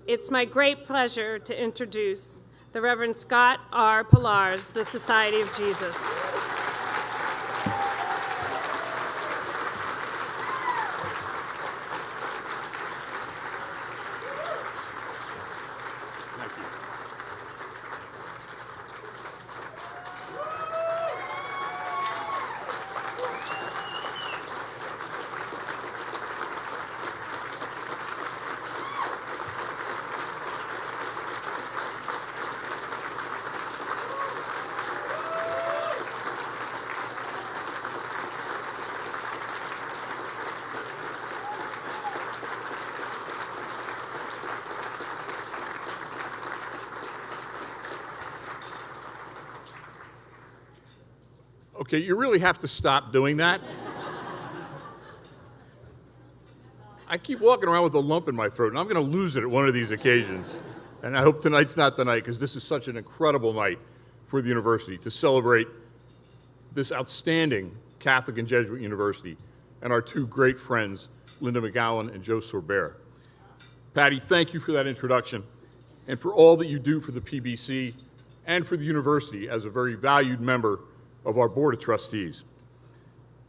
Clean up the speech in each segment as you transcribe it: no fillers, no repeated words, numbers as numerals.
It's my great pleasure to introduce the Reverend Scott R. Pilarz, the Society of Jesus. Okay, you really have to stop doing that. I keep walking around with a lump in my throat, and I'm going to lose it at one of these occasions. And I hope tonight's not the night, because this is such an incredible night for the university to celebrate this outstanding Catholic and Jesuit university and our two great friends, Linda McGowan and Joe Sorbert. Patty, thank you for that introduction and for all that you do for the PBC and for the university as a very valued member of our Board of Trustees.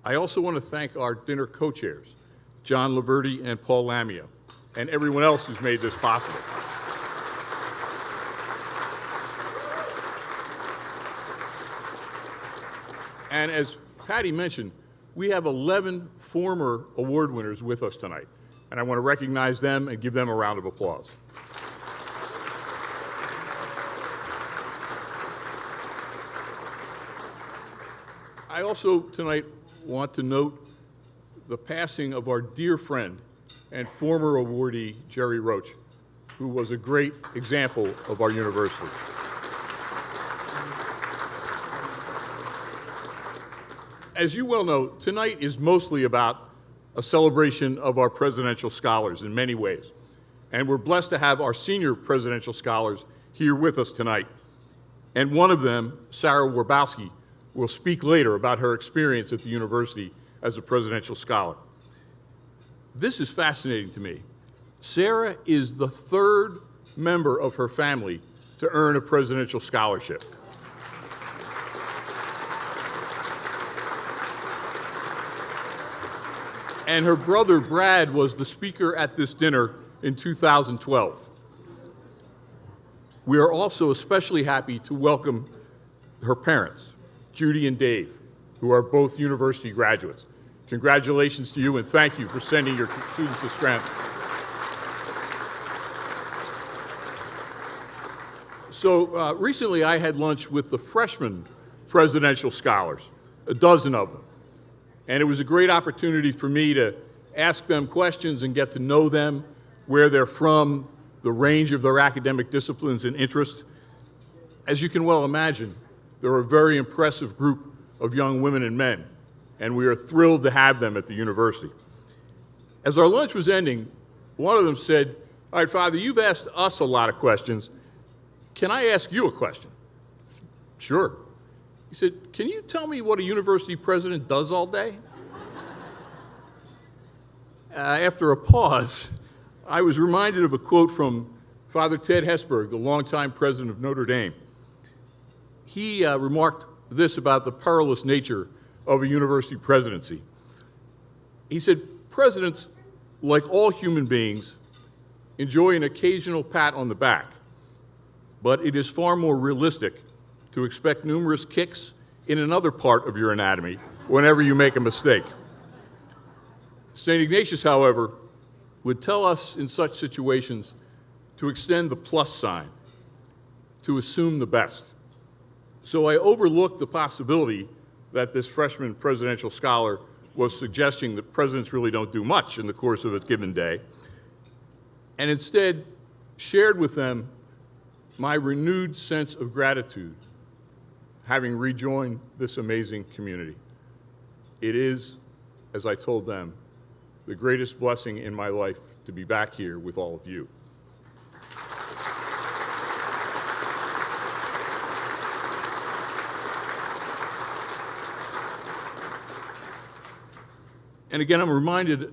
I also want to thank our dinner co-chairs, John Laverty and Paul Lamia, and everyone else who's made this possible. And as Patty mentioned, we have 11 former award winners with us tonight, and I want to recognize them and give them a round of applause. I also tonight want to note the passing of our dear friend and former awardee, Jerry Roach, who was a great example of our university. As you well know, tonight is mostly about a celebration of our presidential scholars in many ways. And we're blessed to have our senior presidential scholars here with us tonight. And one of them, Sarah Warbowski, will speak later about her experience at the university as a presidential scholar. This is fascinating to me. Sarah is the third member of her family to earn a presidential scholarship. And her brother, Brad, was the speaker at this dinner in 2012. We are also especially happy to welcome her parents, Judy and Dave, who are both university graduates. Congratulations to you, and thank you for sending your students to Scranton. So recently I had lunch with the freshman presidential scholars, a dozen of them. And it was a great opportunity for me to ask them questions and get to know them, where they're from, the range of their academic disciplines and interests. As you can well imagine, they're a very impressive group of young women and men, and we are thrilled to have them at the university. As our lunch was ending, one of them said, "All right, Father, you've asked us a lot of questions. Can I ask you a question?" "Sure." He said, "Can you tell me what a university president does all day?" After a pause, I was reminded of a quote from Father Ted Hesburgh, the longtime president of Notre Dame. He remarked this about the perilous nature of a university presidency. He said, "Presidents, like all human beings, enjoy an occasional pat on the back, but it is far more realistic to expect numerous kicks in another part of your anatomy whenever you make a mistake." St. Ignatius, however, would tell us in such situations to extend the plus sign, to assume the best. So I overlooked the possibility that this freshman presidential scholar was suggesting that presidents really don't do much in the course of a given day, and instead shared with them my renewed sense of gratitude, having rejoined this amazing community. It is, as I told them, the greatest blessing in my life to be back here with all of you. And again, I'm reminded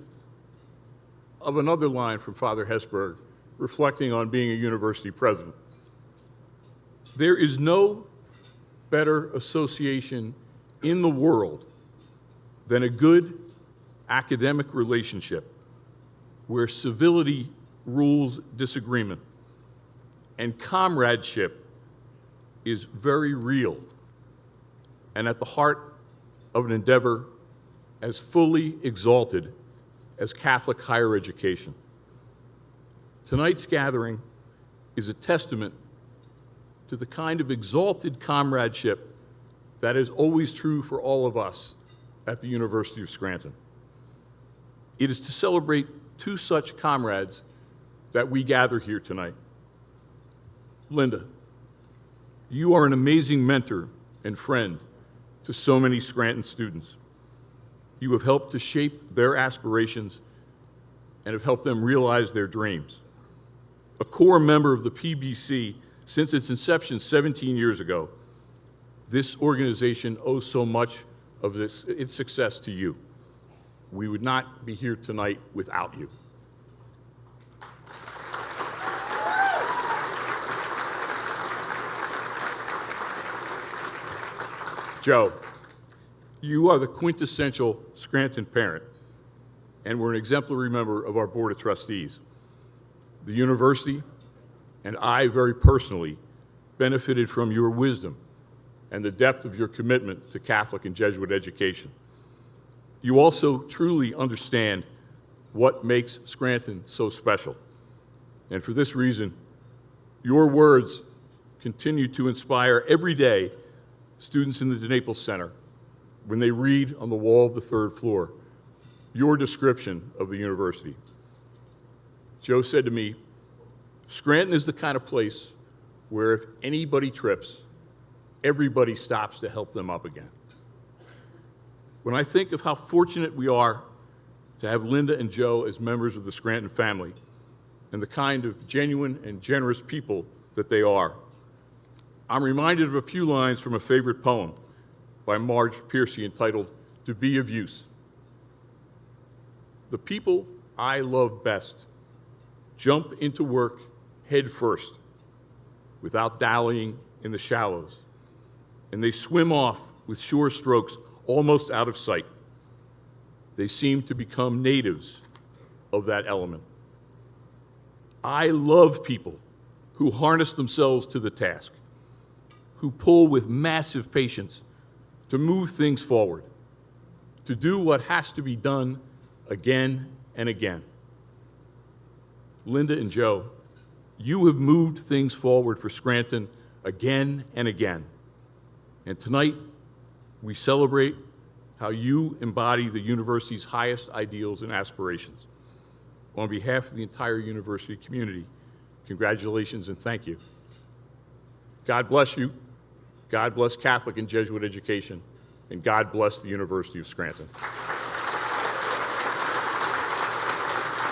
of another line from Father Hesburgh reflecting on being a university president. There is no better association in the world than a good academic relationship where civility rules disagreement and comradeship is very real and at the heart of an endeavor as fully exalted as Catholic higher education. Tonight's gathering is a testament to the kind of exalted comradeship that is always true for all of us at the University of Scranton. It is to celebrate two such comrades that we gather here tonight. Linda, you are an amazing mentor and friend to so many Scranton students. You have helped to shape their aspirations and have helped them realize their dreams. A core member of the PBC since its inception 17 years ago, this organization owes so much of its success to you. We would not be here tonight without you. Joe, you are the quintessential Scranton parent, and were an exemplary member of our Board of Trustees. The university and I very personally benefited from your wisdom and the depth of your commitment to Catholic and Jesuit education. You also truly understand what makes Scranton so special. And for this reason, your words continue to inspire every day students in the DeNaples Center when they read on the wall of the third floor your description of the university. Joe said to me, Scranton is the kind of place where if anybody trips, everybody stops to help them up again. When I think of how fortunate we are to have Linda and Joe as members of the Scranton family and the kind of genuine and generous people that they are, I'm reminded of a few lines from a favorite poem by Marge Piercy entitled, "To Be of Use." The people I love best jump into work head first, without dallying in the shallows, and they swim off with sure strokes almost out of sight. They seem to become natives of that element. I love people who harness themselves to the task, who pull with massive patience to move things forward, to do what has to be done again and again. Linda and Joe, you have moved things forward for Scranton again and again. And tonight, we celebrate how you embody the university's highest ideals and aspirations. On behalf of the entire university community, congratulations and thank you. God bless you. God bless Catholic and Jesuit education, and God bless the University of Scranton.